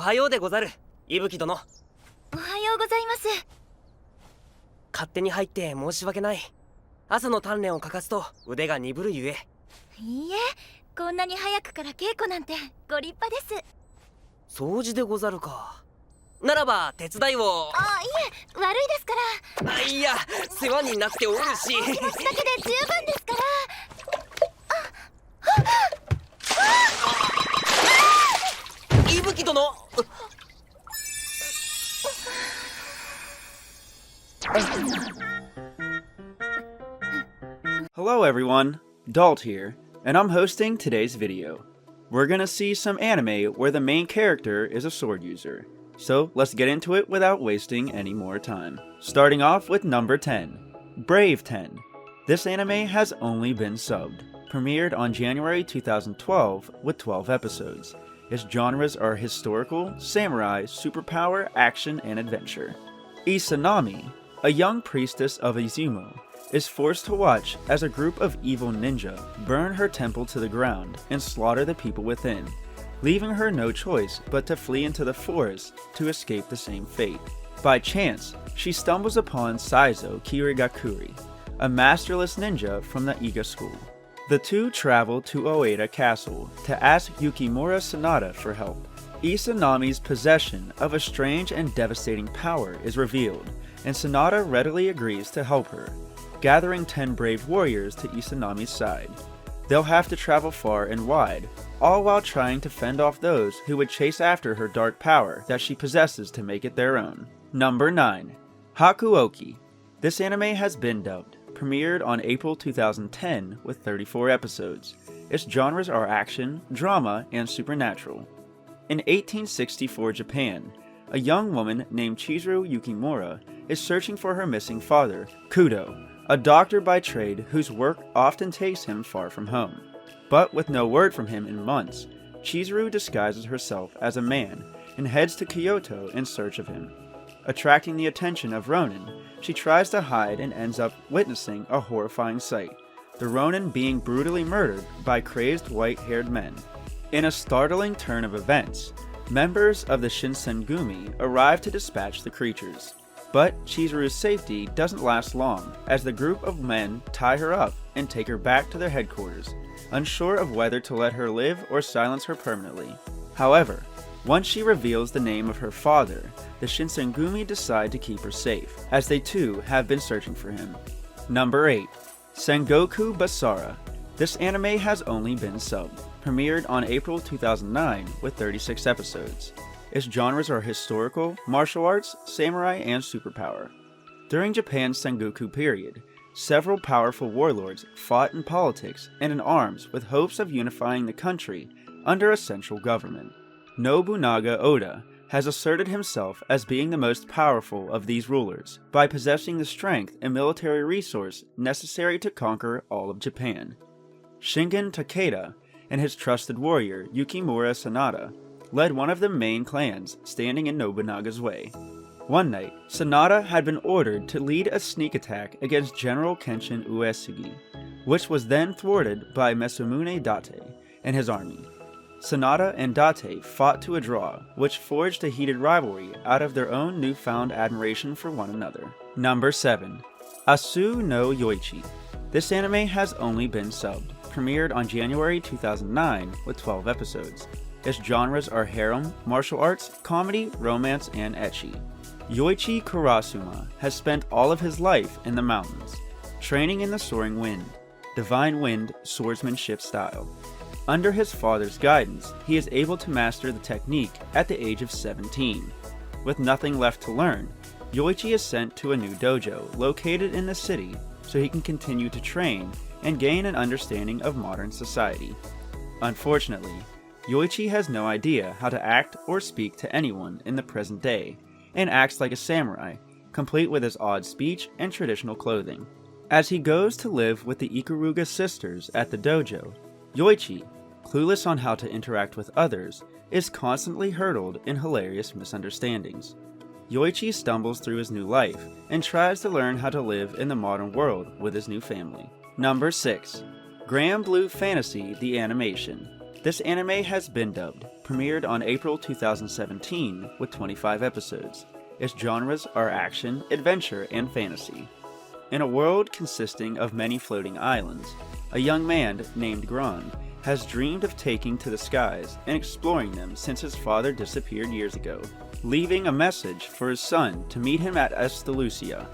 はようでござる、伊吹殿。おはようございます。勝手に入って申し訳ない。朝の鍛錬を欠かすと腕が鈍るゆえ。いいえ、こんなに早くから稽古なんてご立派です。掃除でござるか。ならば手伝いを。あ、いえ、悪いですから。いや、世話になっておるし。お気持ちだけで十分ですから。伊吹殿。Hello everyone, Dalt here, and I'm hosting today's video. We're gonna see some anime where the main character is a sword user. So let's get into it without wasting any more time. Starting off with number 10, Brave 10. This anime has only been subbed. Premiered on January 2012 with 12 episodes. Its genres are historical, samurai, superpower, action, and adventure. Izanami, a young priestess of Izumo, is forced to watch as a group of evil ninja burn her temple to the ground and slaughter the people within, leaving her no choice but to flee into the forest to escape the same fate. By chance, she stumbles upon Saizo Kirigakuri, a masterless ninja from the Iga school. The two travel to Oeda Castle to ask Yukimura Sanada for help. Izanami's possession of a strange and devastating power is revealed, and Sanada readily agrees to help her, gathering 10 brave warriors to Izanami's side. They'll have to travel far and wide, all while trying to fend off those who would chase after her dark power that she possesses to make it their own. Number 9. Hakuoki. This anime has been dubbed. Premiered on April 2010 with 34 episodes. Its genres are action, drama, and supernatural. In 1864 Japan, a young woman named Chizuru Yukimura is searching for her missing father, Kudo, a doctor by trade whose work often takes him far from home. But with no word from him in months, Chizuru disguises herself as a man and heads to Kyoto in search of him. Attracting the attention of Ronin, she tries to hide and ends up witnessing a horrifying sight, the Ronin being brutally murdered by crazed white-haired men. In a startling turn of events, members of the Shinsengumi arrive to dispatch the creatures. But Chizuru's safety doesn't last long, as the group of men tie her up and take her back to their headquarters, unsure of whether to let her live or silence her permanently. However, once she reveals the name of her father, the Shinsengumi decide to keep her safe, as they too have been searching for him. Number 8. Sengoku Basara. This anime has only been subbed. Premiered on April 2009 with 36 episodes. Its genres are historical, martial arts, samurai, and superpower. During Japan's Sengoku period, several powerful warlords fought in politics and in arms with hopes of unifying the country under a central government. Nobunaga Oda has asserted himself as being the most powerful of these rulers by possessing the strength and military resource necessary to conquer all of Japan. Shingen Takeda and his trusted warrior Yukimura Sanada led one of the main clans standing in Nobunaga's way. One night, Sanada had been ordered to lead a sneak attack against General Kenshin Uesugi, which was then thwarted by Mesumune Date and his army. Sanada and Date fought to a draw, which forged a heated rivalry out of their own newfound admiration for one another. Number 7. Asu no Yoichi. This anime has only been subbed. Premiered on January 2009 with 12 episodes. Its genres are harem, martial arts, comedy, romance, and ecchi. Yoichi Kurasuma has spent all of his life in the mountains, training in the soaring wind, divine wind swordsmanship style. Under his father's guidance, he is able to master the technique at the age of 17. With nothing left to learn, Yoichi is sent to a new dojo located in the city so he can continue to train and gain an understanding of modern society. Unfortunately, Yoichi has no idea how to act or speak to anyone in the present day, and acts like a samurai, complete with his odd speech and traditional clothing. As he goes to live with the Ikaruga sisters at the dojo, Yoichi, clueless on how to interact with others, is constantly hurdled in hilarious misunderstandings. Yoichi stumbles through his new life and tries to learn how to live in the modern world with his new family. Number 6. Granblue Fantasy: The Animation. This anime has been dubbed, premiered on April 2017 with 25 episodes. Its genres are action, adventure, and fantasy. In a world consisting of many floating islands, a young man named Gron has dreamed of taking to the skies and exploring them since his father disappeared years ago, leaving a message for his son to meet him at Estelucia,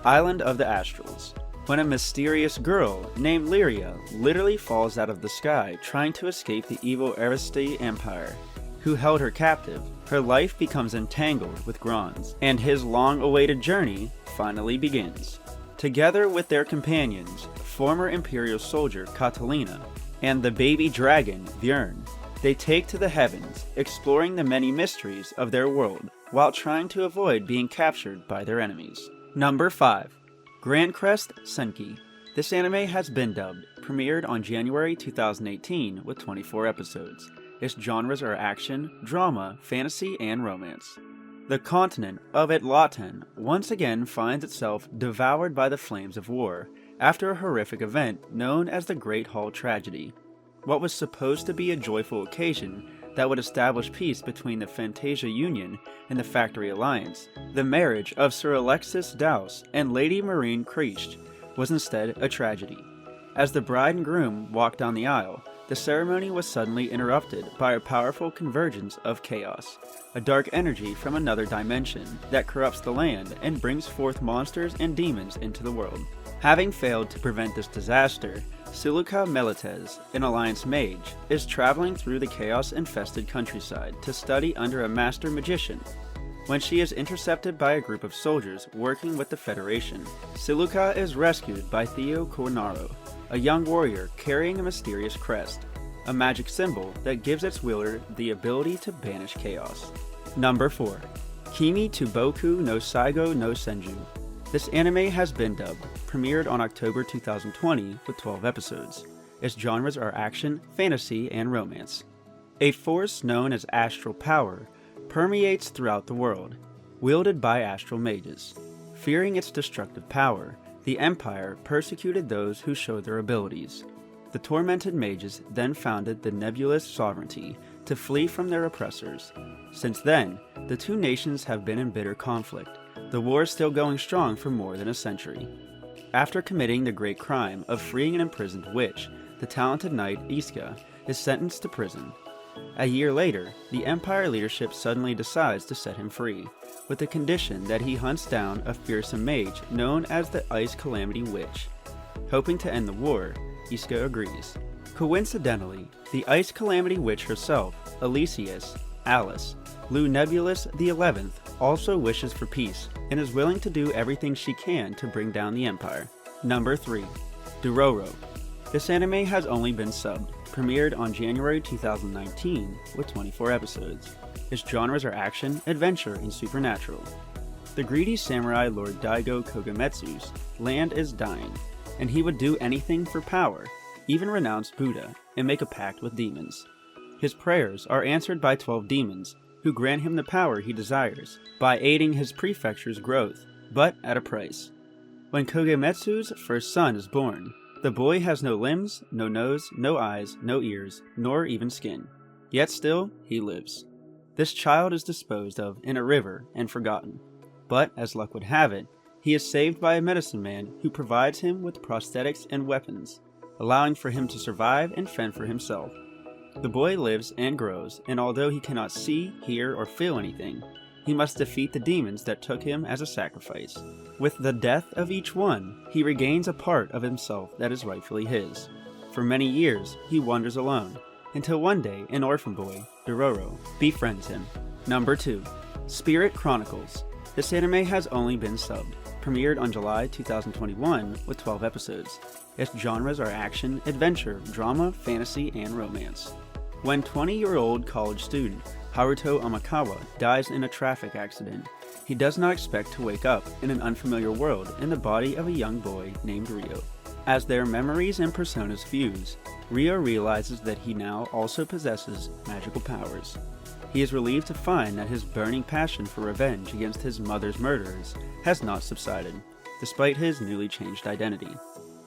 island of the Astrals, when a mysterious girl named Lyria literally falls out of the sky trying to escape the evil Aristi Empire, who held her captive. Her life becomes entangled with Gron's, and his long-awaited journey finally begins. Together with their companions, former Imperial soldier Catalina, and the baby dragon Björn, they take to the heavens, exploring the many mysteries of their world, while trying to avoid being captured by their enemies. Number 5. Grancrest Senki. This anime has been dubbed, premiered on January 2018 with 24 episodes. Its genres are action, drama, fantasy, and romance. The continent of Atlaten once again finds itself devoured by the flames of war, after a horrific event known as the Great Hall Tragedy. What was supposed to be a joyful occasion that would establish peace between the Fantasia Union and the Factory Alliance, the marriage of Sir Alexis Daus and Lady Marine Kreischt, was instead a tragedy. As the bride and groom walked down the aisle, the ceremony was suddenly interrupted by a powerful convergence of chaos, a dark energy from another dimension that corrupts the land and brings forth monsters and demons into the world. Having failed to prevent this disaster, Siluka Melites, an Alliance mage, is traveling through the chaos-infested countryside to study under a master magician. When she is intercepted by a group of soldiers working with the Federation, Siluka is rescued by Theo Cornaro, a young warrior carrying a mysterious crest, a magic symbol that gives its wielder the ability to banish chaos. Number 4. Kimi to Boku no Saigo no Senju. This anime has been dubbed, premiered on October 2020 with 12 episodes. Its genres are action, fantasy, and romance. A force known as astral power permeates throughout the world, wielded by astral mages. Fearing its destructive power, the Empire persecuted those who showed their abilities. The tormented mages then founded the Nebulous Sovereignty to flee from their oppressors. Since then, the two nations have been in bitter conflict, the war is still going strong for more than a century. After committing the great crime of freeing an imprisoned witch, the talented knight Iska is sentenced to prison. A year later, the Empire leadership suddenly decides to set him free, with the condition that he hunts down a fearsome mage known as the Ice Calamity Witch. Hoping to end the war, Iska agrees. Coincidentally, the Ice Calamity Witch herself, Elysius, Alice, Lou Nebulous the 11th, also wishes for peace and is willing to do everything she can to bring down the Empire. Number 3. Dororo. This anime has only been subbed, premiered on January 2019 with 24 episodes. Its genres are action, adventure, and supernatural. The greedy samurai Lord Daigo Kogemetsu's land is dying, and he would do anything for power, even renounce Buddha and make a pact with demons. His prayers are answered by 12 demons, who grant him the power he desires, by aiding his prefecture's growth, but at a price. When Kogemetsu's first son is born, the boy has no limbs, no nose, no eyes, no ears, nor even skin. Yet still, he lives. This child is disposed of in a river and forgotten. But, as luck would have it, he is saved by a medicine man who provides him with prosthetics and weapons, allowing for him to survive and fend for himself. The boy lives and grows, and although he cannot see, hear, or feel anything, he must defeat the demons that took him as a sacrifice. With the death of each one, he regains a part of himself that is rightfully his. For many years, he wanders alone, until one day an orphan boy, Dororo, befriends him. Number 2. Spirit Chronicles. This anime has only been subbed, premiered on July 2021 with 12 episodes. Its genres are action, adventure, drama, fantasy, and romance. When 20-year-old college student Haruto Amakawa dies in a traffic accident, he does not expect to wake up in an unfamiliar world in the body of a young boy named Ryo. As their memories and personas fuse, Ryo realizes that he now also possesses magical powers. He is relieved to find that his burning passion for revenge against his mother's murderers has not subsided, despite his newly changed identity.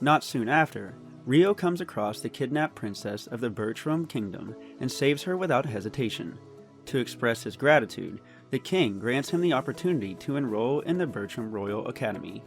Not soon after, Rio comes across the kidnapped princess of the Bertram Kingdom and saves her without hesitation. To express his gratitude, the king grants him the opportunity to enroll in the Bertram Royal Academy.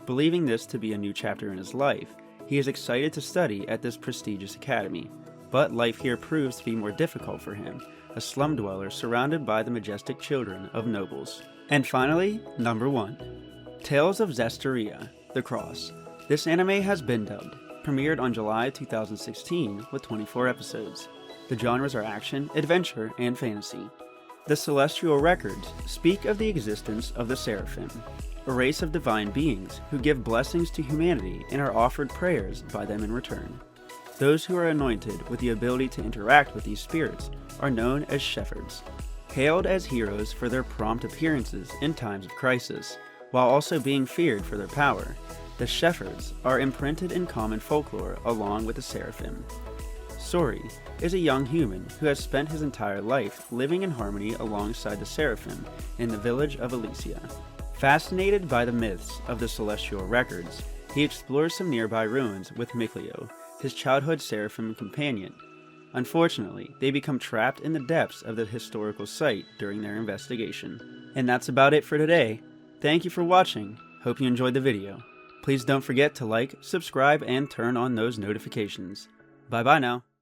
Believing this to be a new chapter in his life, he is excited to study at this prestigious academy, but life here proves to be more difficult for him, a slum dweller surrounded by the majestic children of nobles. And finally, number 1. Tales of Zestiria, The Cross. This anime has been dubbed, premiered on July 2016 with 24 episodes. The genres are action, adventure, and fantasy. The Celestial Records speak of the existence of the Seraphim, a race of divine beings who give blessings to humanity and are offered prayers by them in return. Those who are anointed with the ability to interact with these spirits are known as shepherds, hailed as heroes for their prompt appearances in times of crisis, while also being feared for their power. The shepherds are imprinted in common folklore along with the seraphim. Sori is a young human who has spent his entire life living in harmony alongside the seraphim in the village of Elysia. Fascinated by the myths of the Celestial Records, he explores some nearby ruins with Mikleo, his childhood seraphim companion. Unfortunately, they become trapped in the depths of the historical site during their investigation. And that's about it for today. Thank you for watching. Hope you enjoyed the video. Please don't forget to like, subscribe, and turn on those notifications. Bye bye now.